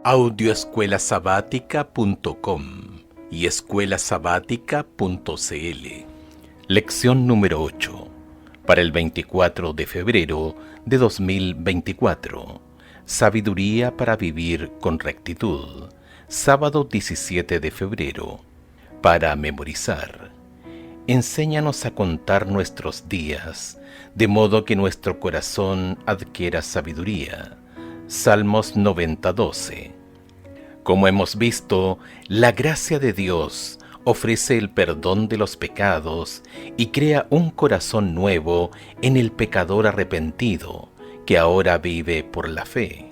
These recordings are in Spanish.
Audioescuelasabática.com y escuelasabática.cl. Lección número 8, para el 24 de febrero de 2024. Sabiduría para vivir con rectitud. Sábado 17 de febrero. Para memorizar. Enséñanos a contar nuestros días, de modo que nuestro corazón adquiera sabiduría. Salmos 90:12. Como hemos visto, la gracia de Dios ofrece el perdón de los pecados y crea un corazón nuevo en el pecador arrepentido, que ahora vive por la fe.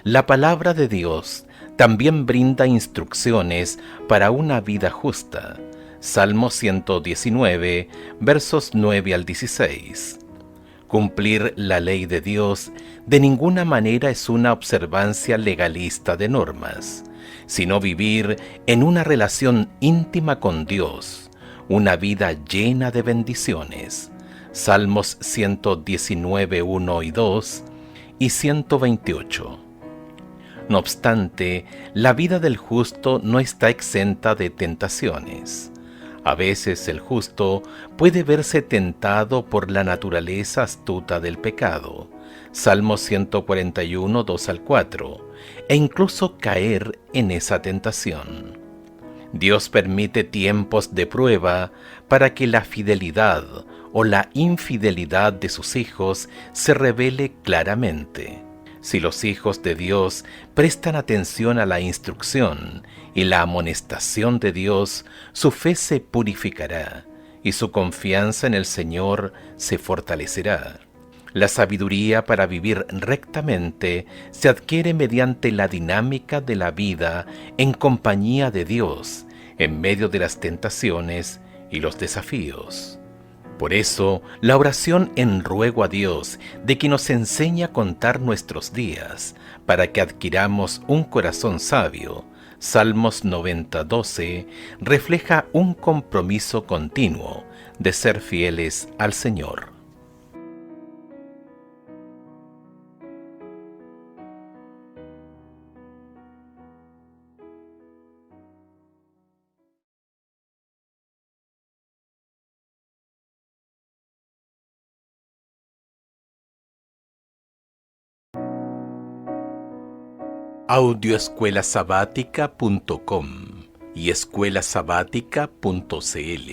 La palabra de Dios también brinda instrucciones para una vida justa. Salmo 119, versos 9 al 16. Cumplir la ley de Dios de ninguna manera es una observancia legalista de normas, sino vivir en una relación íntima con Dios, una vida llena de bendiciones. Salmos 119, 1 y 2 y 128. No obstante, la vida del justo no está exenta de tentaciones. A veces el justo puede verse tentado por la naturaleza astuta del pecado, Salmo 141, 2 al 4, e incluso caer en esa tentación. Dios permite tiempos de prueba para que la fidelidad o la infidelidad de sus hijos se revele claramente. Si los hijos de Dios prestan atención a la instrucción y la amonestación de Dios, su fe se purificará y su confianza en el Señor se fortalecerá. La sabiduría para vivir rectamente se adquiere mediante la dinámica de la vida en compañía de Dios, en medio de las tentaciones y los desafíos. Por eso, la oración en ruego a Dios de que nos enseñe a contar nuestros días, para que adquiramos un corazón sabio, Salmos 90:12, refleja un compromiso continuo de ser fieles al Señor. Audioescuelasabática.com y escuelasabática.cl.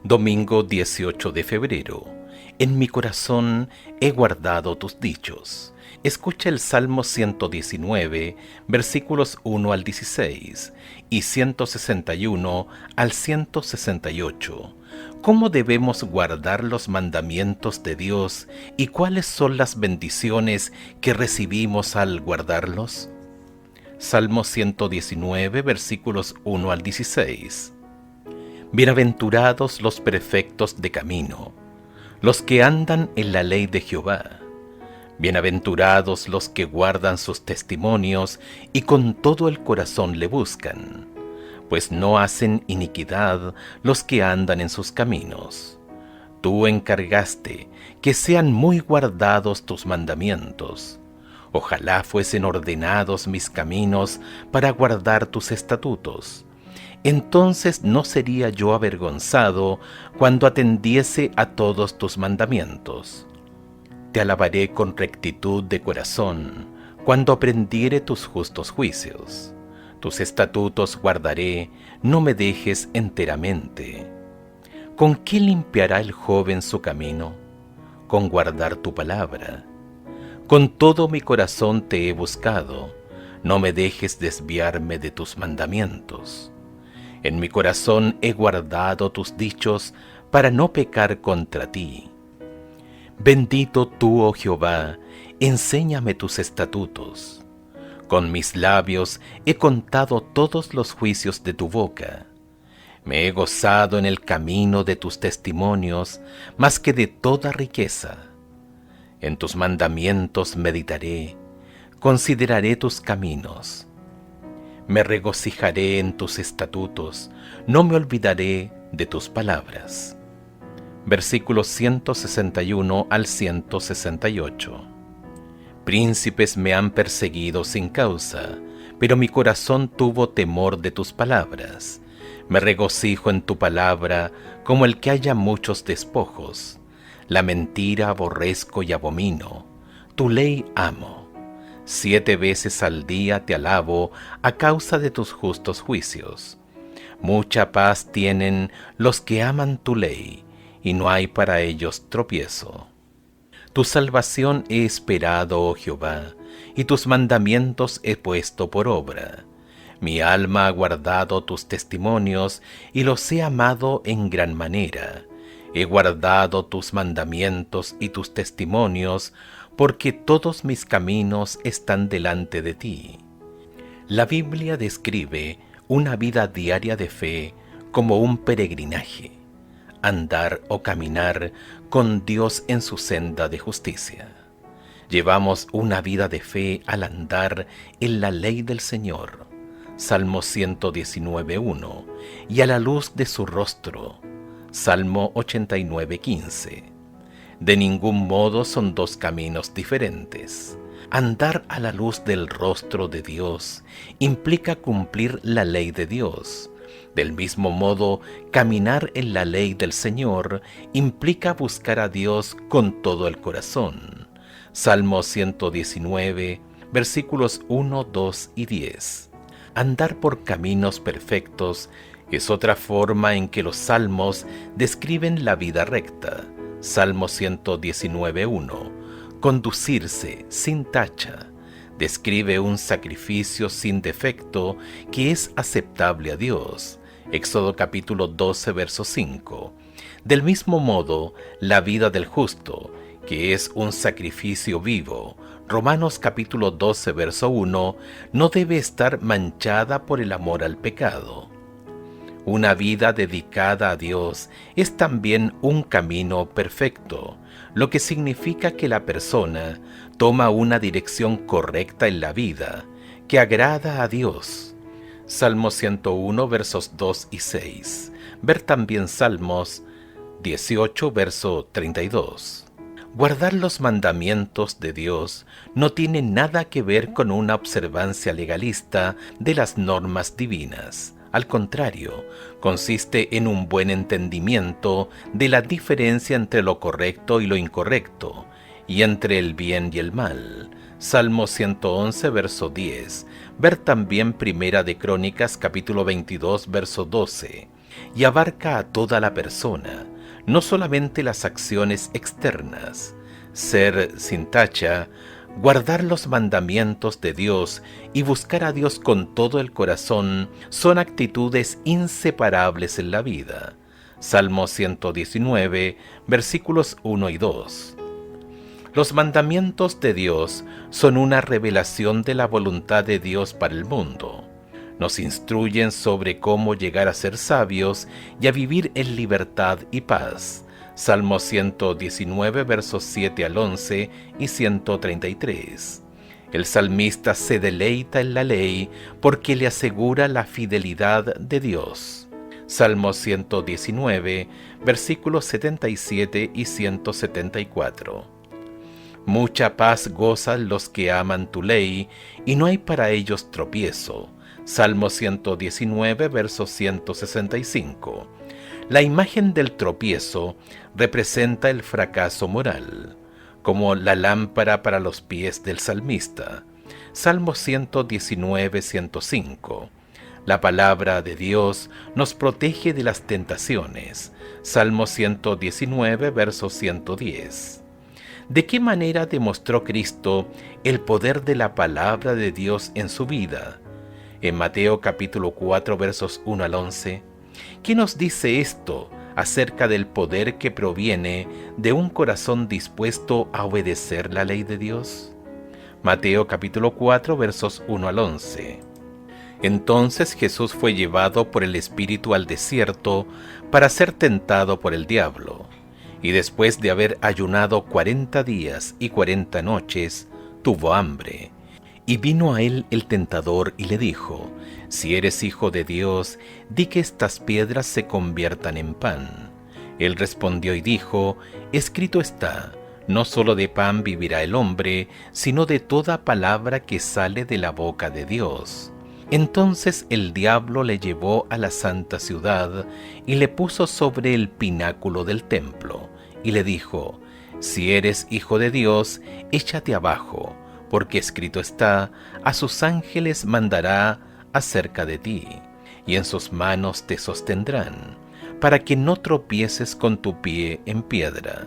Domingo 18 de febrero. En mi corazón he guardado tus dichos. Escucha el Salmo 119, versículos 1 al 16 y 161 al 168. ¿Cómo debemos guardar los mandamientos de Dios y cuáles son las bendiciones que recibimos al guardarlos? Salmo 119, versículos 1 al 16. Bienaventurados los perfectos de camino, los que andan en la ley de Jehová. Bienaventurados los que guardan sus testimonios y con todo el corazón le buscan, pues no hacen iniquidad los que andan en sus caminos. Tú encargaste que sean muy guardados tus mandamientos. Ojalá fuesen ordenados mis caminos para guardar tus estatutos. Entonces no sería yo avergonzado cuando atendiese a todos tus mandamientos. Te alabaré con rectitud de corazón cuando aprendiere tus justos juicios. Tus estatutos guardaré, no me dejes enteramente. ¿Con qué limpiará el joven su camino? Con guardar tu palabra. Con todo mi corazón te he buscado, no me dejes desviarme de tus mandamientos. En mi corazón he guardado tus dichos para no pecar contra ti. Bendito tú, oh Jehová, enséñame tus estatutos. Con mis labios he contado todos los juicios de tu boca. Me he gozado en el camino de tus testimonios más que de toda riqueza. En tus mandamientos meditaré, consideraré tus caminos. Me regocijaré en tus estatutos, no me olvidaré de tus palabras. Versículos 161 al 168. Príncipes me han perseguido sin causa, pero mi corazón tuvo temor de tus palabras. Me regocijo en tu palabra como el que haya muchos despojos. La mentira aborrezco y abomino, tu ley amo. 7 veces al día te alabo a causa de tus justos juicios. Mucha paz tienen los que aman tu ley, y no hay para ellos tropiezo. Tu salvación he esperado, oh Jehová, y tus mandamientos he puesto por obra. Mi alma ha guardado tus testimonios, y los he amado en gran manera. He guardado tus mandamientos y tus testimonios, porque todos mis caminos están delante de ti. La Biblia describe una vida diaria de fe como un peregrinaje, andar o caminar con Dios en su senda de justicia. Llevamos una vida de fe al andar en la ley del Señor, Salmo 119:1, y a la luz de su rostro, Salmo 89:15. De ningún modo son dos caminos diferentes. Andar a la luz del rostro de Dios implica cumplir la ley de Dios. Del mismo modo, caminar en la ley del Señor implica buscar a Dios con todo el corazón. Salmo 119, versículos 1, 2 y 10. Andar por caminos perfectos es otra forma en que los salmos describen la vida recta. Salmo 119:1. Conducirse sin tacha. Describe un sacrificio sin defecto que es aceptable a Dios. Éxodo capítulo 12, verso 5. Del mismo modo, la vida del justo, que es un sacrificio vivo, Romanos capítulo 12, verso 1, no debe estar manchada por el amor al pecado. Una vida dedicada a Dios es también un camino perfecto, lo que significa que la persona toma una dirección correcta en la vida, que agrada a Dios. Salmo 101, versos 2 y 6. Ver también Salmos 18, verso 32. Guardar los mandamientos de Dios no tiene nada que ver con una observancia legalista de las normas divinas. Al contrario, consiste en un buen entendimiento de la diferencia entre lo correcto y lo incorrecto, y entre el bien y el mal. Salmo 111, verso 10. Ver también Primera de Crónicas, capítulo 22, verso 12. Y abarca a toda la persona, no solamente las acciones externas. Ser sin tacha, guardar los mandamientos de Dios y buscar a Dios con todo el corazón son actitudes inseparables en la vida. Salmo 119, versículos 1 y 2. Los mandamientos de Dios son una revelación de la voluntad de Dios para el mundo. Nos instruyen sobre cómo llegar a ser sabios y a vivir en libertad y paz. Salmo 119, versos 7 al 11 y 133. El salmista se deleita en la ley porque le asegura la fidelidad de Dios. Salmo 119, versículos 77 y 174. Mucha paz gozan los que aman tu ley, y no hay para ellos tropiezo. Salmo 119, verso 165. La imagen del tropiezo representa el fracaso moral, como la lámpara para los pies del salmista. Salmo 119, 105. La palabra de Dios nos protege de las tentaciones. Salmo 119, verso 110. ¿De qué manera demostró Cristo el poder de la palabra de Dios en su vida? En Mateo capítulo 4, versos 1 al 11, ¿qué nos dice esto acerca del poder que proviene de un corazón dispuesto a obedecer la ley de Dios? Mateo capítulo 4, versos 1 al 11. Entonces Jesús fue llevado por el Espíritu al desierto para ser tentado por el diablo. Y después de haber ayunado 40 días y 40 noches, tuvo hambre. Y vino a él el tentador y le dijo: Si eres hijo de Dios, di que estas piedras se conviertan en pan. Él respondió y dijo: Escrito está, no solo de pan vivirá el hombre, sino de toda palabra que sale de la boca de Dios. Entonces el diablo le llevó a la santa ciudad y le puso sobre el pináculo del templo, y le dijo: Si eres hijo de Dios, échate abajo, porque escrito está: a sus ángeles mandará acerca de ti, y en sus manos te sostendrán, para que no tropieces con tu pie en piedra.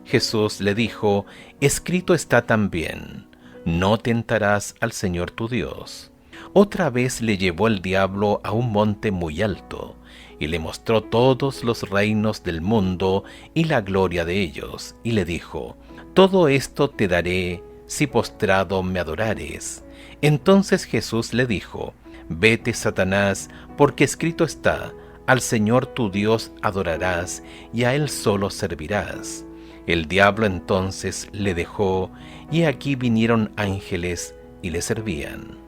Jesús le dijo: Escrito está también: no tentarás al Señor tu Dios. Otra vez le llevó el diablo a un monte muy alto, y le mostró todos los reinos del mundo y la gloria de ellos, y le dijo: Todo esto te daré si postrado me adorares. Entonces Jesús le dijo: Vete, Satanás, porque escrito está: al Señor tu Dios adorarás, y a Él solo servirás. El diablo entonces le dejó, y aquí vinieron ángeles y le servían.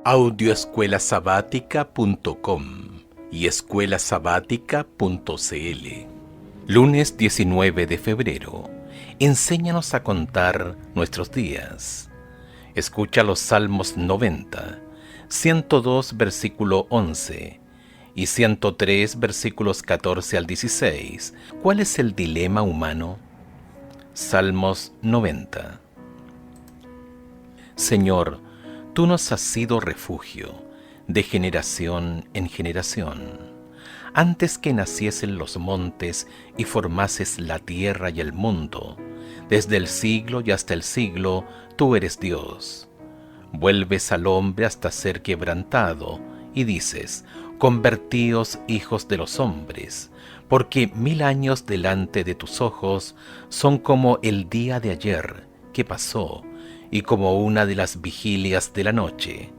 Audioescuelasabática.com y escuelasabática.cl. Lunes 19 de febrero. Enséñanos a contar nuestros días. Escucha los Salmos 90, 102 versículo 11 y 103 versículos 14 al 16. ¿Cuál es el dilema humano? Salmos 90. Señor, tú nos has sido refugio de generación en generación. Antes que naciesen los montes y formases la tierra y el mundo, desde el siglo y hasta el siglo, tú eres Dios. Vuelves al hombre hasta ser quebrantado, y dices: convertíos hijos de los hombres, porque 1000 años delante de tus ojos son como el día de ayer que pasó, y como una de las vigilias de la noche.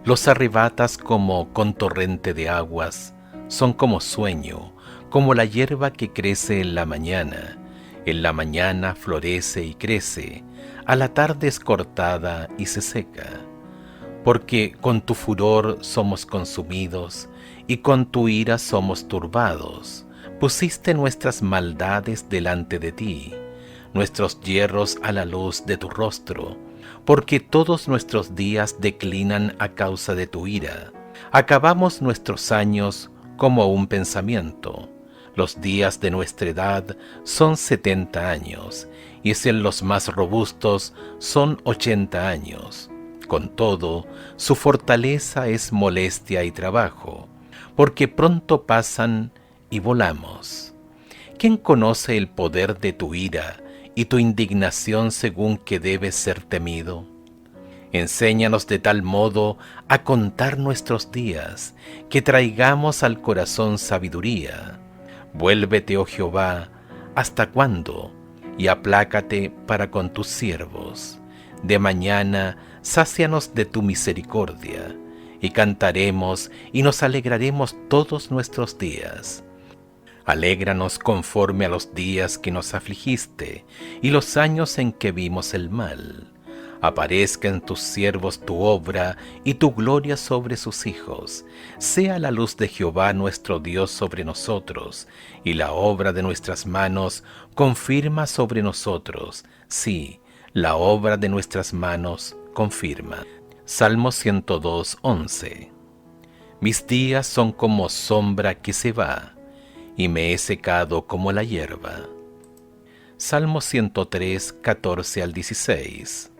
Los arrebatas como con torrente de aguas, son como sueño, como la hierba que crece en la mañana. En la mañana florece y crece, a la tarde es cortada y se seca. Porque con tu furor somos consumidos, y con tu ira somos turbados. Pusiste nuestras maldades delante de ti, nuestros yerros a la luz de tu rostro, porque todos nuestros días declinan a causa de tu ira. Acabamos nuestros años como un pensamiento. Los días de nuestra edad son 70 años, y si en los más robustos son 80 años. Con todo, su fortaleza es molestia y trabajo, porque pronto pasan y volamos. ¿Quién conoce el poder de tu ira y tu indignación según que debe ser temido? Enséñanos de tal modo a contar nuestros días, que traigamos al corazón sabiduría. Vuélvete, oh Jehová, ¿hasta cuándo? Y aplácate para con tus siervos. De mañana sácianos de tu misericordia, y cantaremos y nos alegraremos todos nuestros días. Alégranos conforme a los días que nos afligiste, y los años en que vimos el mal. Aparezca en tus siervos tu obra y tu gloria sobre sus hijos. Sea la luz de Jehová nuestro Dios sobre nosotros, y la obra de nuestras manos confirma sobre nosotros. Sí, la obra de nuestras manos confirma. Salmo 102, 11. Mis días son como sombra que se va, y me he secado como la hierba. Salmo 103, 14 al 16.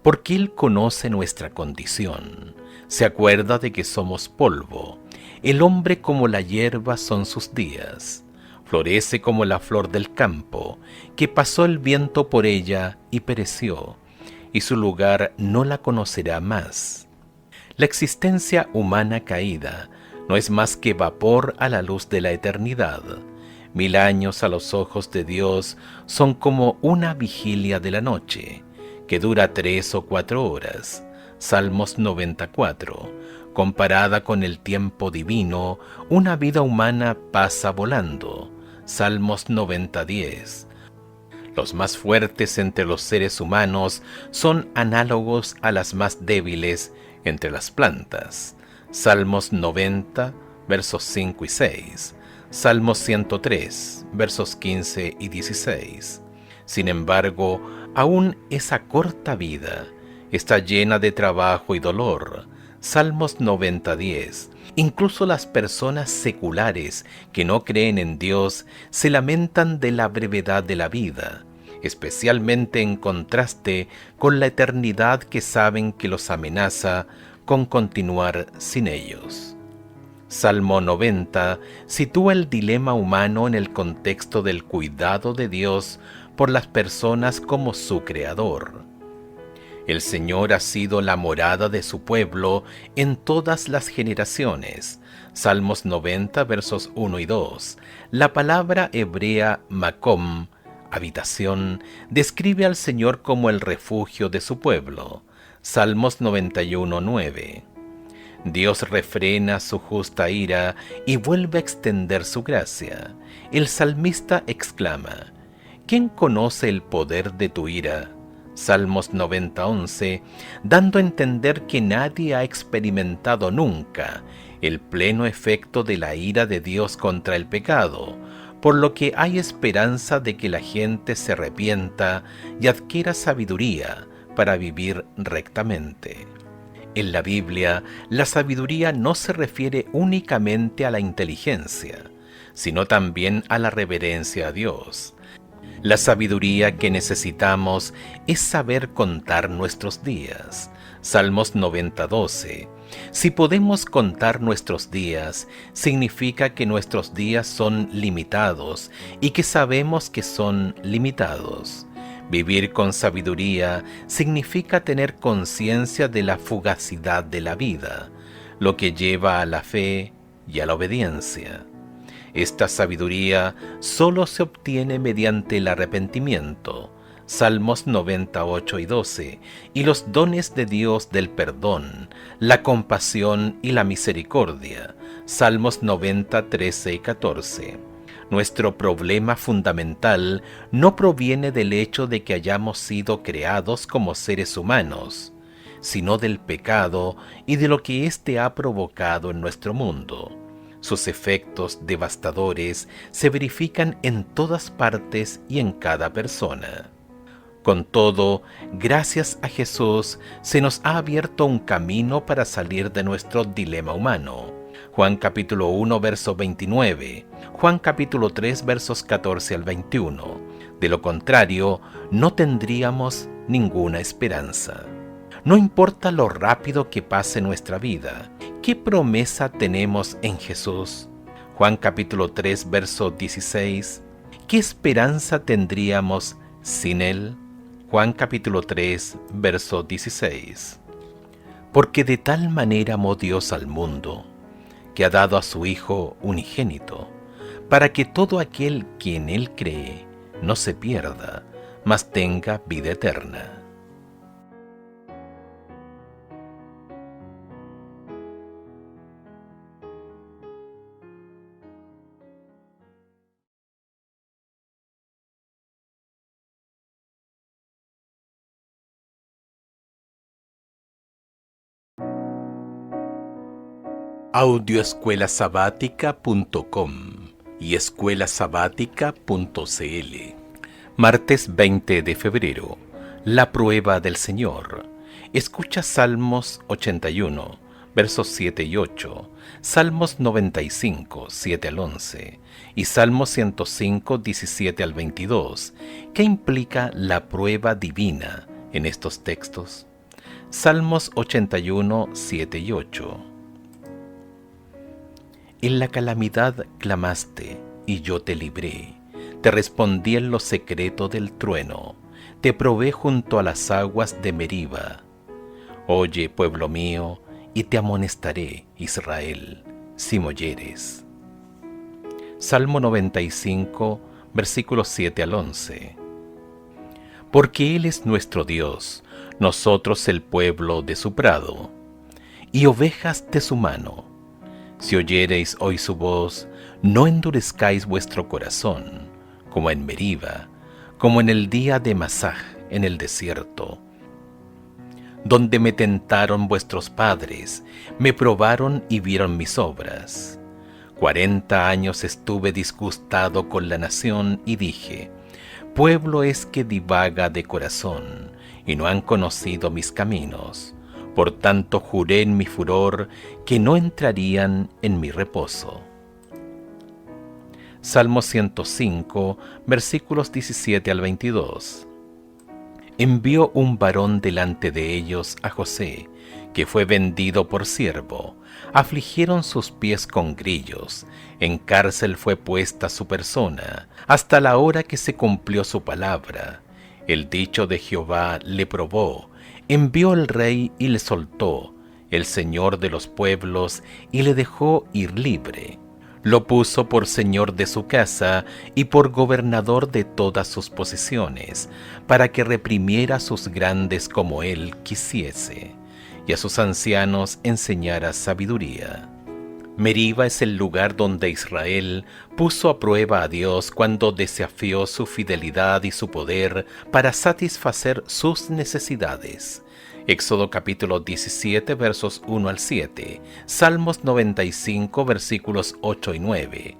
Porque Él conoce nuestra condición, se acuerda de que somos polvo. El hombre como la hierba son sus días. Florece como la flor del campo, que pasó el viento por ella y pereció, y su lugar no la conocerá más. La existencia humana caída no es más que vapor a la luz de la eternidad. 1000 años a los ojos de Dios son como una vigilia de la noche, que dura 3 o 4 horas. Salmos 94. Comparada con el tiempo divino, una vida humana pasa volando. Salmos 90:10. Los más fuertes entre los seres humanos son análogos a las más débiles entre las plantas. Salmos 90, versos 5 y 6. Salmos 103, versos 15 y 16. Sin embargo, aún esa corta vida está llena de trabajo y dolor. Salmos 90:10. Incluso las personas seculares que no creen en Dios se lamentan de la brevedad de la vida, especialmente en contraste con la eternidad que saben que los amenaza con continuar sin ellos. Salmo 90 sitúa el dilema humano en el contexto del cuidado de Dios por las personas como su creador. El Señor ha sido la morada de su pueblo en todas las generaciones. Salmos 90, versos 1 y 2. La palabra hebrea makom, habitación, describe al Señor como el refugio de su pueblo. Salmos 91, 9. Dios refrena su justa ira y vuelve a extender su gracia. El salmista exclama: ¿quién conoce el poder de tu ira? Salmos 90:11, dando a entender que nadie ha experimentado nunca el pleno efecto de la ira de Dios contra el pecado, por lo que hay esperanza de que la gente se arrepienta y adquiera sabiduría para vivir rectamente. En la Biblia, la sabiduría no se refiere únicamente a la inteligencia, sino también a la reverencia a Dios. La sabiduría que necesitamos es saber contar nuestros días. Salmos 90:12. Si podemos contar nuestros días, significa que nuestros días son limitados y que sabemos que son limitados. Vivir con sabiduría significa tener conciencia de la fugacidad de la vida, lo que lleva a la fe y a la obediencia. Esta sabiduría solo se obtiene mediante el arrepentimiento, Salmos 98 y 12, y los dones de Dios del perdón, la compasión y la misericordia, Salmos 90, 13 y 14. Nuestro problema fundamental no proviene del hecho de que hayamos sido creados como seres humanos, sino del pecado y de lo que éste ha provocado en nuestro mundo. Sus efectos devastadores se verifican en todas partes y en cada persona. Con todo, gracias a Jesús, se nos ha abierto un camino para salir de nuestro dilema humano. Juan capítulo 1, verso 29, Juan capítulo 3, versos 14 al 21. De lo contrario, no tendríamos ninguna esperanza. No importa lo rápido que pase nuestra vida, ¿qué promesa tenemos en Jesús? Juan capítulo 3, verso 16. ¿Qué esperanza tendríamos sin Él? Juan capítulo 3, verso 16. Porque de tal manera amó Dios al mundo, que ha dado a su Hijo unigénito, para que todo aquel que en Él cree no se pierda, mas tenga vida eterna. Audioescuelasabática.com y escuelasabática.cl. Martes 20 de febrero. La prueba del Señor. Escucha Salmos 81, versos 7 y 8, Salmos 95, 7 al 11 y Salmos 105, 17 al 22. ¿Qué implica la prueba divina en estos textos? Salmos 81, 7 y 8. En la calamidad clamaste, y yo te libré. Te respondí en lo secreto del trueno. Te probé junto a las aguas de Meriba. Oye, pueblo mío, y te amonestaré, Israel, si me oyeres. Salmo 95, versículos 7 al 11. Porque Él es nuestro Dios, nosotros el pueblo de su prado, y ovejas de su mano. Si oyereis hoy su voz, no endurezcáis vuestro corazón, como en Meriba, como en el día de Masaj en el desierto, donde me tentaron vuestros padres, me probaron y vieron mis obras. 40 años estuve disgustado con la nación y dije, pueblo es que divaga de corazón, y no han conocido mis caminos. Por tanto juré en mi furor que no entrarían en mi reposo. Salmo 105, versículos 17 al 22. Envió un varón delante de ellos a José, que fue vendido por siervo. Afligieron sus pies con grillos, en cárcel fue puesta su persona, hasta la hora que se cumplió su palabra. El dicho de Jehová le probó, envió el rey y le soltó, el Señor de los pueblos, y le dejó ir libre. Lo puso por señor de su casa y por gobernador de todas sus posesiones, para que reprimiera a sus grandes como él quisiese, y a sus ancianos enseñara sabiduría. Meriba es el lugar donde Israel puso a prueba a Dios cuando desafió su fidelidad y su poder para satisfacer sus necesidades. Éxodo capítulo 17 versos 1 al 7, Salmos 95 versículos 8 y 9.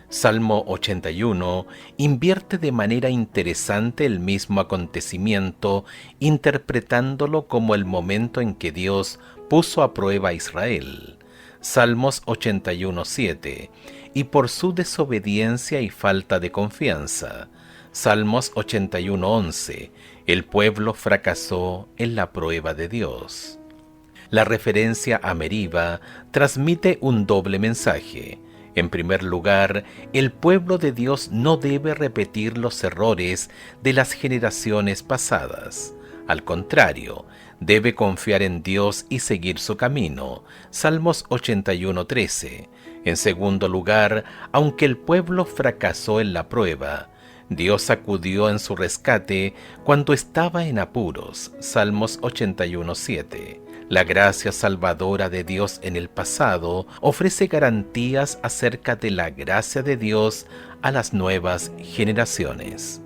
Salmo 81 invierte de manera interesante el mismo acontecimiento, interpretándolo como el momento en que Dios puso a prueba a Israel. Salmos 81:7, y por su desobediencia y falta de confianza. Salmos 81:11, el pueblo fracasó en la prueba de Dios. La referencia a Meriba transmite un doble mensaje. En primer lugar, el pueblo de Dios no debe repetir los errores de las generaciones pasadas. Al contrario, debe confiar en Dios y seguir su camino. Salmos 81:13. En segundo lugar, aunque el pueblo fracasó en la prueba, Dios acudió en su rescate cuando estaba en apuros. Salmos 81:7. La gracia salvadora de Dios en el pasado ofrece garantías acerca de la gracia de Dios a las nuevas generaciones.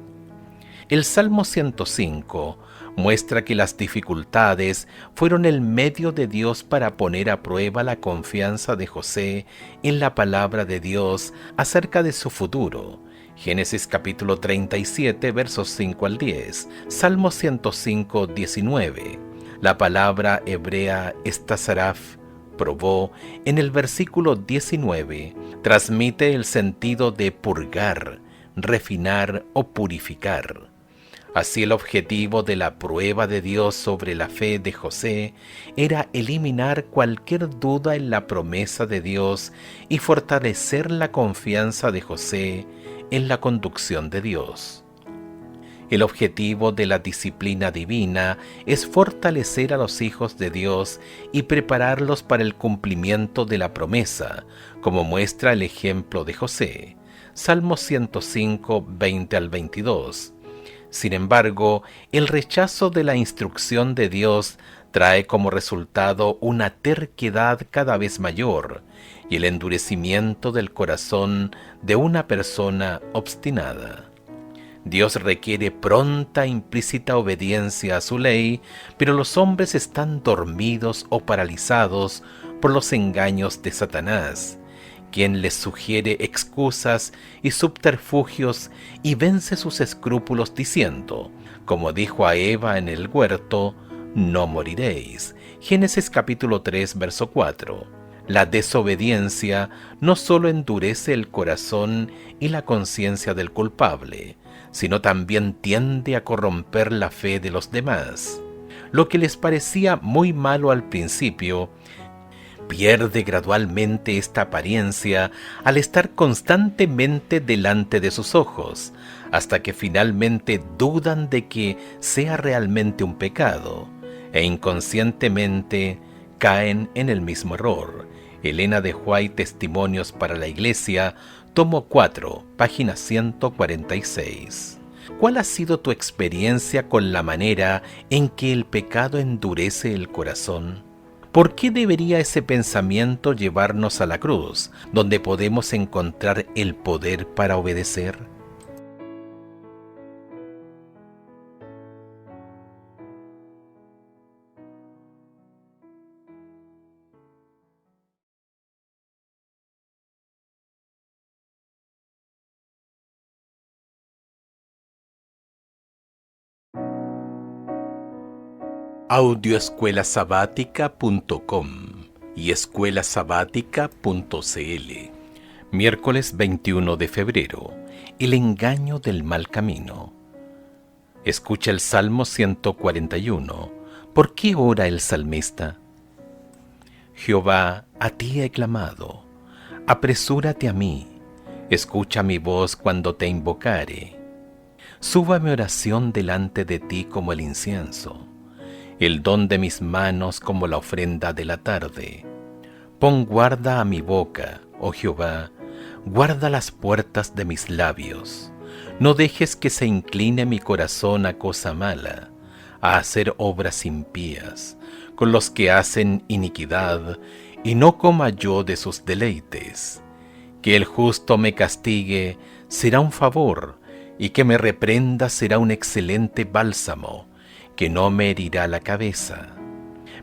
El Salmo 105 muestra que las dificultades fueron el medio de Dios para poner a prueba la confianza de José en la palabra de Dios acerca de su futuro. Génesis capítulo 37 versos 5 al 10, Salmo 105, 19. La palabra hebrea estasaraf, probó, en el versículo 19, transmite el sentido de purgar, refinar o purificar. Así el objetivo de la prueba de Dios sobre la fe de José era eliminar cualquier duda en la promesa de Dios y fortalecer la confianza de José en la conducción de Dios. El objetivo de la disciplina divina es fortalecer a los hijos de Dios y prepararlos para el cumplimiento de la promesa, como muestra el ejemplo de José. Salmo 105, 20 al 22. Sin embargo, el rechazo de la instrucción de Dios trae como resultado una terquedad cada vez mayor y el endurecimiento del corazón de una persona obstinada. Dios requiere pronta implícita obediencia a su ley, pero los hombres están dormidos o paralizados por los engaños de Satanás, quien les sugiere excusas y subterfugios y vence sus escrúpulos diciendo, como dijo a Eva en el huerto, no moriréis. Génesis capítulo 3, verso 4. La desobediencia no solo endurece el corazón y la conciencia del culpable, sino también tiende a corromper la fe de los demás. Lo que les parecía muy malo al principio, pierde gradualmente esta apariencia al estar constantemente delante de sus ojos, hasta que finalmente dudan de que sea realmente un pecado, e inconscientemente caen en el mismo error. Elena de White, Testimonios para la Iglesia, tomo 4, página 146. ¿Cuál ha sido tu experiencia con la manera en que el pecado endurece el corazón? ¿Por qué debería ese pensamiento llevarnos a la cruz, donde podemos encontrar el poder para obedecer? Audioescuelasabática.com y escuelasabática.cl. Miércoles 21 de febrero. El engaño del mal camino. Escucha el Salmo 141. ¿Por qué ora el salmista? Jehová, a ti he clamado. Apresúrate a mí. Escucha mi voz cuando te invocare. Suba mi oración delante de ti como el incienso, el don de mis manos como la ofrenda de la tarde. Pon guarda a mi boca, oh Jehová, guarda las puertas de mis labios. No dejes que se incline mi corazón a cosa mala, a hacer obras impías, con los que hacen iniquidad, y no coma yo de sus deleites. Que el justo me castigue será un favor, y que me reprenda será un excelente bálsamo, que no me herirá la cabeza.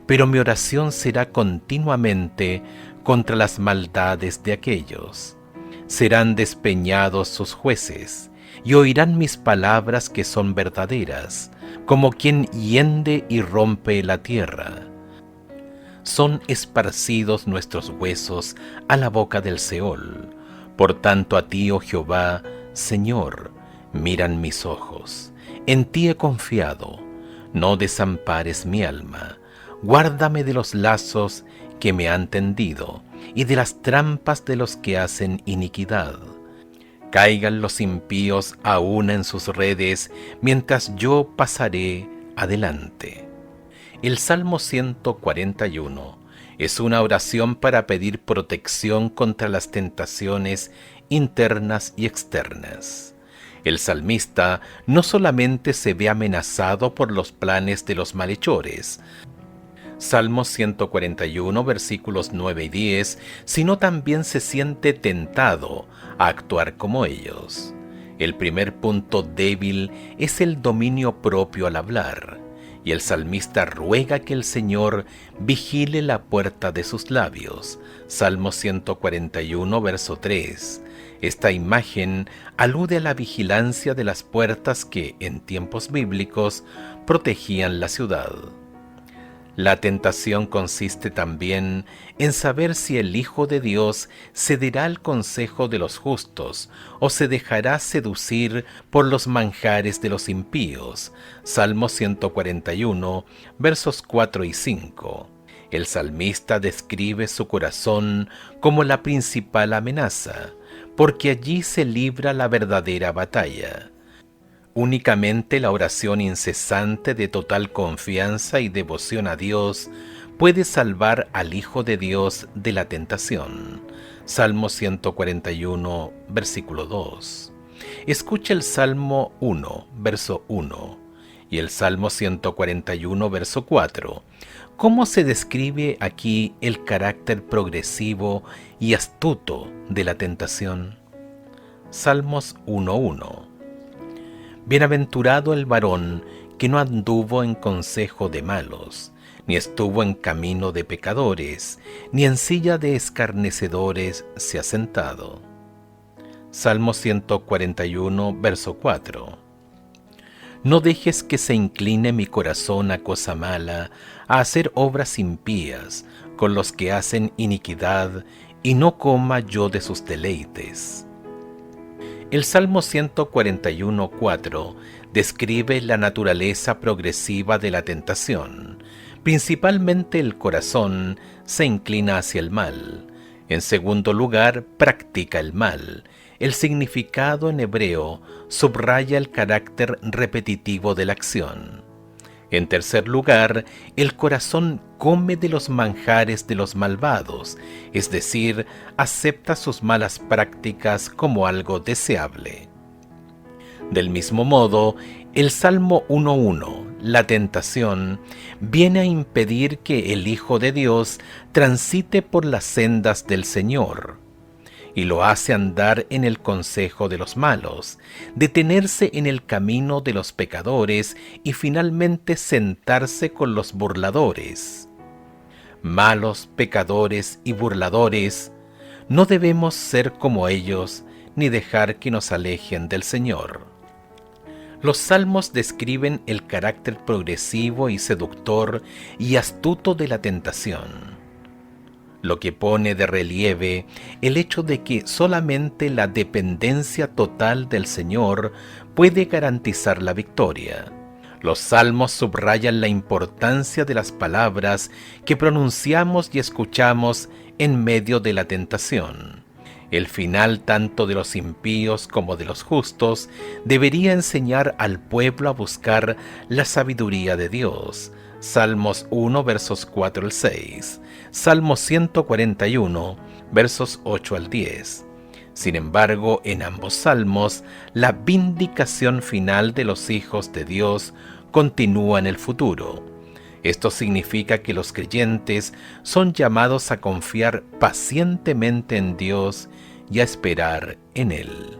Pero mi oración será continuamente contra las maldades de aquellos. Serán despeñados sus jueces, y oirán mis palabras que son verdaderas, como quien hiende y rompe la tierra. Son esparcidos nuestros huesos a la boca del Seol. Por tanto a ti, oh Jehová, Señor, miran mis ojos. En ti he confiado. No desampares mi alma. Guárdame de los lazos que me han tendido y de las trampas de los que hacen iniquidad. Caigan los impíos aún en sus redes, mientras yo pasaré adelante. El Salmo 141 es una oración para pedir protección contra las tentaciones internas y externas. El salmista no solamente se ve amenazado por los planes de los malhechores, Salmo 141, versículos 9 y 10, sino también se siente tentado a actuar como ellos. El primer punto débil es el dominio propio al hablar, y el salmista ruega que el Señor vigile la puerta de sus labios. Salmo 141, verso 3. Esta imagen alude a la vigilancia de las puertas que, en tiempos bíblicos, protegían la ciudad. La tentación consiste también en saber si el Hijo de Dios cederá al consejo de los justos o se dejará seducir por los manjares de los impíos. Salmo 141, versos 4 y 5. El salmista describe su corazón como la principal amenaza, porque allí se libra la verdadera batalla. Únicamente la oración incesante de total confianza y devoción a Dios puede salvar al Hijo de Dios de la tentación. Salmo 141, versículo 2. Escucha el Salmo 1, verso 1, y el Salmo 141, verso 4. ¿Cómo se describe aquí el carácter progresivo y astuto de la tentación? Salmos 1:1. Bienaventurado el varón que no anduvo en consejo de malos, ni estuvo en camino de pecadores, ni en silla de escarnecedores se ha sentado. Salmo 141, verso 4. No dejes que se incline mi corazón a cosa mala, a hacer obras impías con los que hacen iniquidad, y no coma yo de sus deleites. El Salmo 141:4 describe la naturaleza progresiva de la tentación. Principalmente el corazón se inclina hacia el mal. En segundo lugar, practica el mal. El significado en hebreo subraya el carácter repetitivo de la acción. En tercer lugar, el corazón come de los manjares de los malvados, es decir, acepta sus malas prácticas como algo deseable. Del mismo modo, el Salmo 1:1, la tentación, viene a impedir que el Hijo de Dios transite por las sendas del Señor, y lo hace andar en el consejo de los malos, detenerse en el camino de los pecadores y finalmente sentarse con los burladores. Malos, pecadores y burladores, no debemos ser como ellos ni dejar que nos alejen del Señor. Los salmos describen el carácter progresivo y seductor y astuto de la tentación, lo que pone de relieve el hecho de que solamente la dependencia total del Señor puede garantizar la victoria. Los salmos subrayan la importancia de las palabras que pronunciamos y escuchamos en medio de la tentación. El final tanto de los impíos como de los justos debería enseñar al pueblo a buscar la sabiduría de Dios. Salmos 1, versos 4 al 6. Salmo 141, versos 8 al 10. Sin embargo, en ambos salmos, la vindicación final de los hijos de Dios continúa en el futuro. Esto significa que los creyentes son llamados a confiar pacientemente en Dios y a esperar en Él.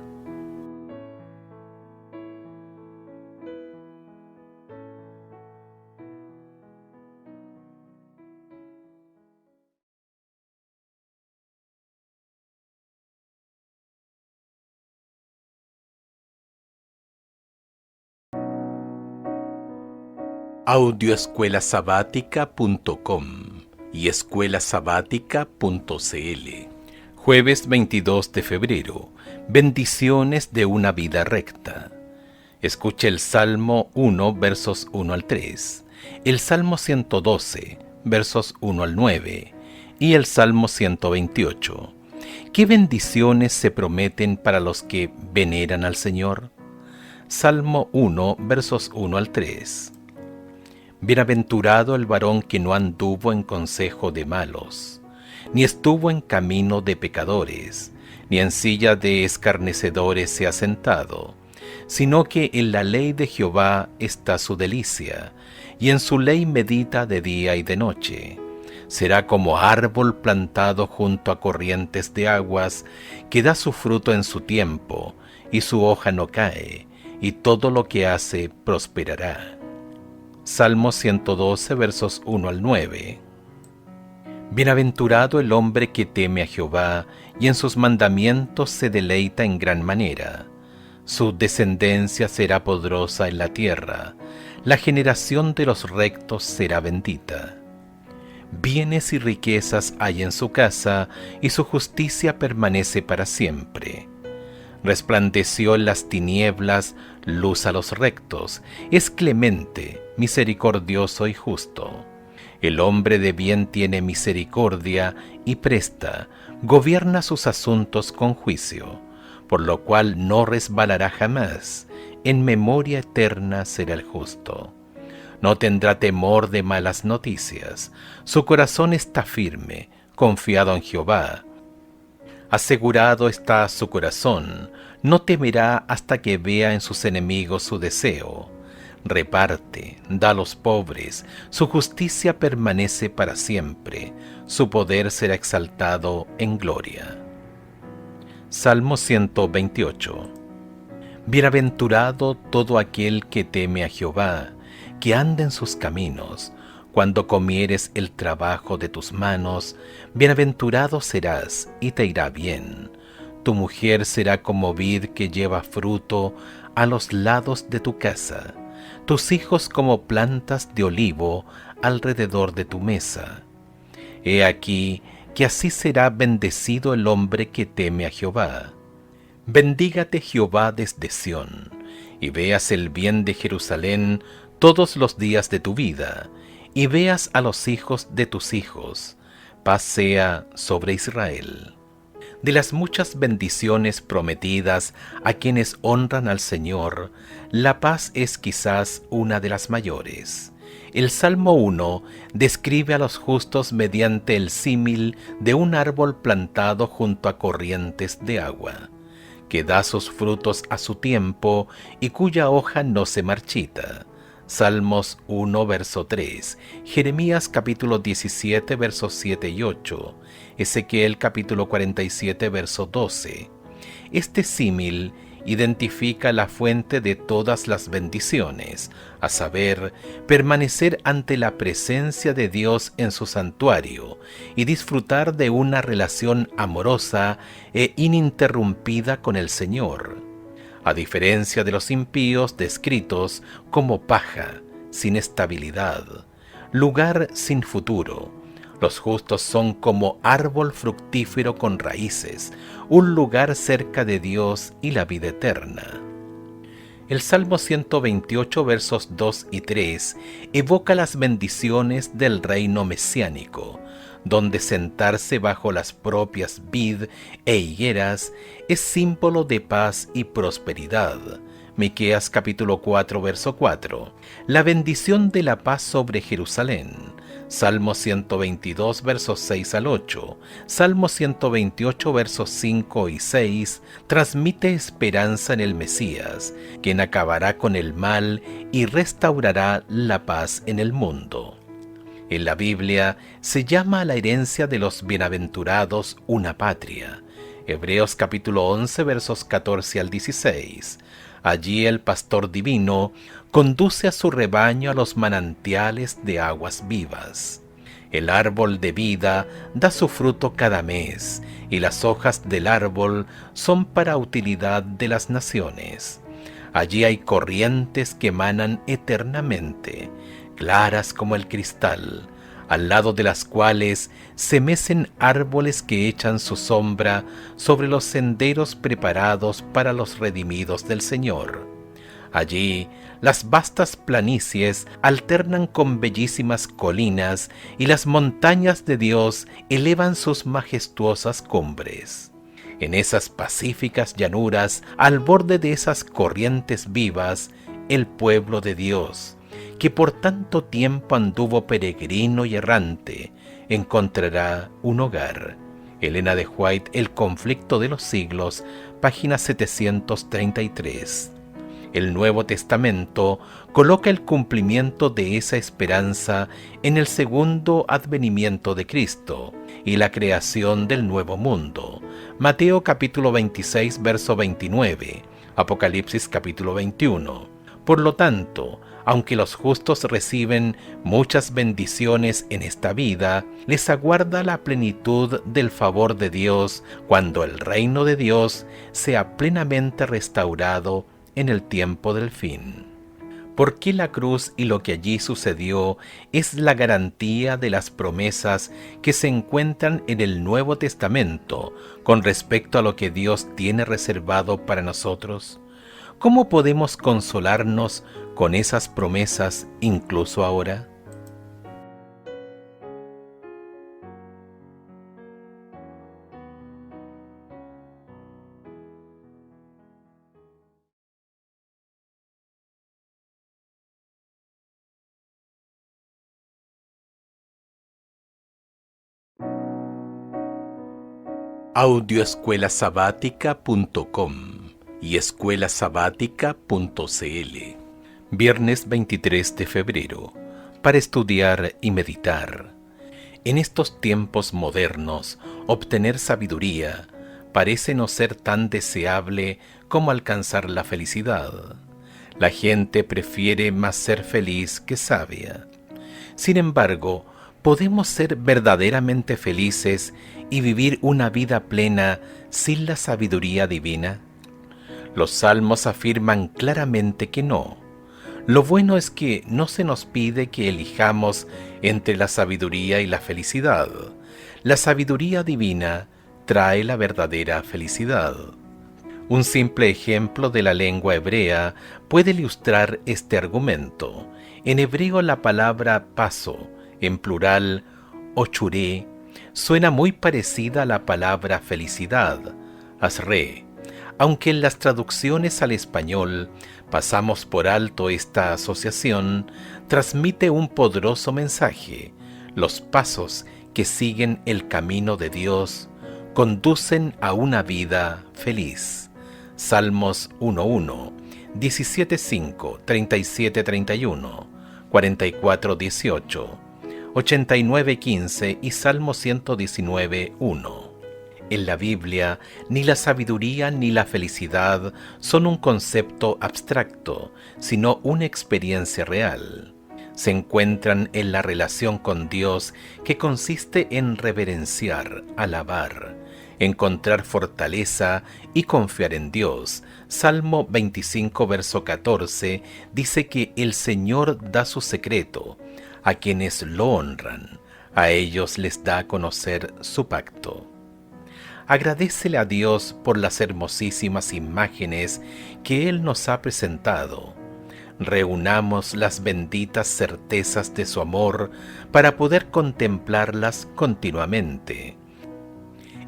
Audioescuelasabática.com y escuelasabática.cl. Jueves 22 de febrero. Bendiciones de una vida recta. Escuche el Salmo 1, versos 1 al 3, el Salmo 112, versos 1 al 9 y el Salmo 128. ¿Qué bendiciones se prometen para los que veneran al Señor? Salmo 1, versos 1 al 3. Bienaventurado el varón que no anduvo en consejo de malos, ni estuvo en camino de pecadores, ni en silla de escarnecedores se ha sentado, sino que en la ley de Jehová está su delicia, y en su ley medita de día y de noche. Será como árbol plantado junto a corrientes de aguas, que da su fruto en su tiempo, y su hoja no cae, y todo lo que hace prosperará. Salmo 112, versos 1 al 9. Bienaventurado el hombre que teme a Jehová, y en sus mandamientos se deleita en gran manera. Su descendencia será poderosa en la tierra, la generación de los rectos será bendita. Bienes y riquezas hay en su casa, y su justicia permanece para siempre. Resplandeció en las tinieblas luz a los rectos, es clemente, misericordioso y justo. El hombre de bien tiene misericordia y presta, gobierna sus asuntos con juicio, por lo cual no resbalará jamás, en memoria eterna será el justo. No tendrá temor de malas noticias, su corazón está firme, confiado en Jehová. Asegurado está su corazón, no temerá hasta que vea en sus enemigos su deseo. Reparte, da a los pobres, su justicia permanece para siempre, su poder será exaltado en gloria. Salmo 128. Bienaventurado todo aquel que teme a Jehová, que anda en sus caminos. Cuando comieres el trabajo de tus manos, bienaventurado serás y te irá bien. Tu mujer será como vid que lleva fruto a los lados de tu casa, tus hijos como plantas de olivo alrededor de tu mesa. He aquí que así será bendecido el hombre que teme a Jehová. Bendígate Jehová desde Sión, y veas el bien de Jerusalén todos los días de tu vida, y veas a los hijos de tus hijos. Paz sea sobre Israel. De las muchas bendiciones prometidas a quienes honran al Señor, la paz es quizás una de las mayores. El Salmo 1 describe a los justos mediante el símil de un árbol plantado junto a corrientes de agua, que da sus frutos a su tiempo y cuya hoja no se marchita. Salmos 1, verso 3, Jeremías capítulo 17, versos 7 y 8, Ezequiel capítulo 47, verso 12. Este símil identifica la fuente de todas las bendiciones, a saber, permanecer ante la presencia de Dios en su santuario y disfrutar de una relación amorosa e ininterrumpida con el Señor. a diferencia de los impíos descritos como paja, sin estabilidad, lugar sin futuro. Los justos son como árbol fructífero con raíces, un lugar cerca de Dios y la vida eterna. El Salmo 128, versos 2 y 3, evoca las bendiciones del reino mesiánico, donde sentarse bajo las propias vid e higueras es símbolo de paz y prosperidad. Miqueas capítulo 4, verso 4. La bendición de la paz sobre Jerusalén. Salmo 122, versos 6 al 8. Salmo 128, versos 5 y 6, transmite esperanza en el Mesías, quien acabará con el mal y restaurará la paz en el mundo. En la Biblia se llama a la herencia de los bienaventurados una patria. Hebreos capítulo 11, versos 14 al 16. Allí el pastor divino conduce a su rebaño a los manantiales de aguas vivas. El árbol de vida da su fruto cada mes, y las hojas del árbol son para utilidad de las naciones. Allí hay corrientes que emanan eternamente, claras como el cristal, al lado de las cuales se mecen árboles que echan su sombra sobre los senderos preparados para los redimidos del Señor. Allí las vastas planicies alternan con bellísimas colinas y las montañas de Dios elevan sus majestuosas cumbres. En esas pacíficas llanuras, al borde de esas corrientes vivas, el pueblo de Dios, que por tanto tiempo anduvo peregrino y errante, encontrará un hogar. Elena de White, El conflicto de los siglos, página 733. El Nuevo Testamento coloca el cumplimiento de esa esperanza en el segundo advenimiento de Cristo y la creación del nuevo mundo. Mateo capítulo 26, verso 29, Apocalipsis capítulo 21. Por lo tanto, aunque los justos reciben muchas bendiciones en esta vida, les aguarda la plenitud del favor de Dios cuando el reino de Dios sea plenamente restaurado en el tiempo del fin. ¿Por qué la cruz y lo que allí sucedió es la garantía de las promesas que se encuentran en el Nuevo Testamento con respecto a lo que Dios tiene reservado para nosotros? ¿Cómo podemos consolarnos con esas promesas incluso ahora? Audioescuelasabática.com y escuelasabática.cl. Viernes 23 de febrero, para estudiar y meditar. En estos tiempos modernos, obtener sabiduría parece no ser tan deseable como alcanzar la felicidad. La gente prefiere más ser feliz que sabia. Sin embargo, ¿podemos ser verdaderamente felices y vivir una vida plena sin la sabiduría divina? Los salmos afirman claramente que no. Lo bueno es que no se nos pide que elijamos entre la sabiduría y la felicidad. La sabiduría divina trae la verdadera felicidad. Un simple ejemplo de la lengua hebrea puede ilustrar este argumento. En hebreo la palabra paso, en plural, ochuré, suena muy parecida a la palabra felicidad, asré. Aunque en las traducciones al español pasamos por alto esta asociación, transmite un poderoso mensaje. Los pasos que siguen el camino de Dios conducen a una vida feliz. Salmos 1.1, 17.5, 37.31, 44.18, 89.15 y Salmo 119.1. En la Biblia, ni la sabiduría ni la felicidad son un concepto abstracto, sino una experiencia real. Se encuentran en la relación con Dios que consiste en reverenciar, alabar, encontrar fortaleza y confiar en Dios. Salmo 25, verso 14, dice que el Señor da su secreto a quienes lo honran. A ellos les da a conocer su pacto. Agradécele a Dios por las hermosísimas imágenes que Él nos ha presentado. Reunamos las benditas certezas de su amor para poder contemplarlas continuamente.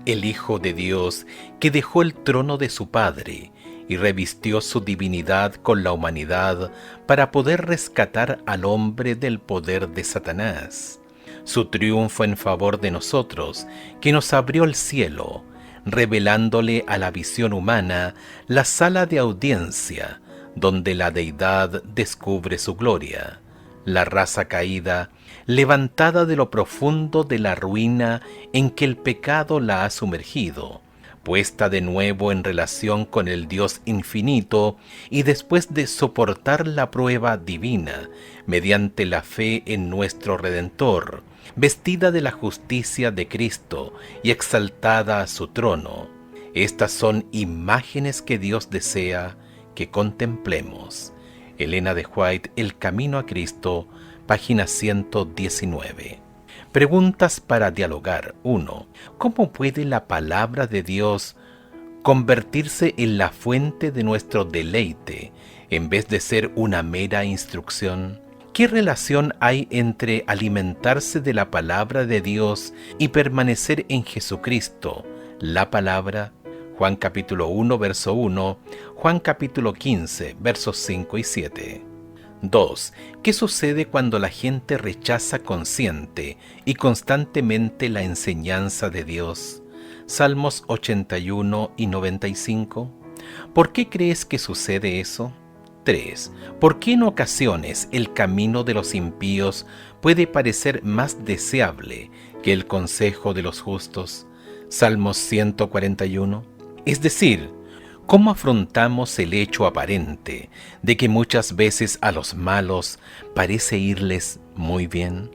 El Hijo de Dios, que dejó el trono de su Padre y revistió su divinidad con la humanidad para poder rescatar al hombre del poder de Satanás. Su triunfo en favor de nosotros, que nos abrió el cielo, revelándole a la visión humana la sala de audiencia, donde la deidad descubre su gloria. La raza caída, levantada de lo profundo de la ruina en que el pecado la ha sumergido, puesta de nuevo en relación con el Dios infinito y después de soportar la prueba divina, mediante la fe en nuestro Redentor, vestida de la justicia de Cristo y exaltada a su trono. Estas son imágenes que Dios desea que contemplemos. Elena de White, El Camino a Cristo, página 119. Preguntas para dialogar. 1. ¿Cómo puede la palabra de Dios convertirse en la fuente de nuestro deleite en vez de ser una mera instrucción? ¿Qué relación hay entre alimentarse de la palabra de Dios y permanecer en Jesucristo, la palabra? Juan capítulo 1, verso 1, Juan capítulo 15, versos 5 y 7. 2. ¿Qué sucede cuando la gente rechaza consciente y constantemente la enseñanza de Dios? Salmos 81 y 95. ¿Por qué crees que sucede eso? 3. ¿Por qué en ocasiones el camino de los impíos puede parecer más deseable que el consejo de los justos? Salmos 141. Es decir, ¿cómo afrontamos el hecho aparente de que muchas veces a los malos parece irles muy bien?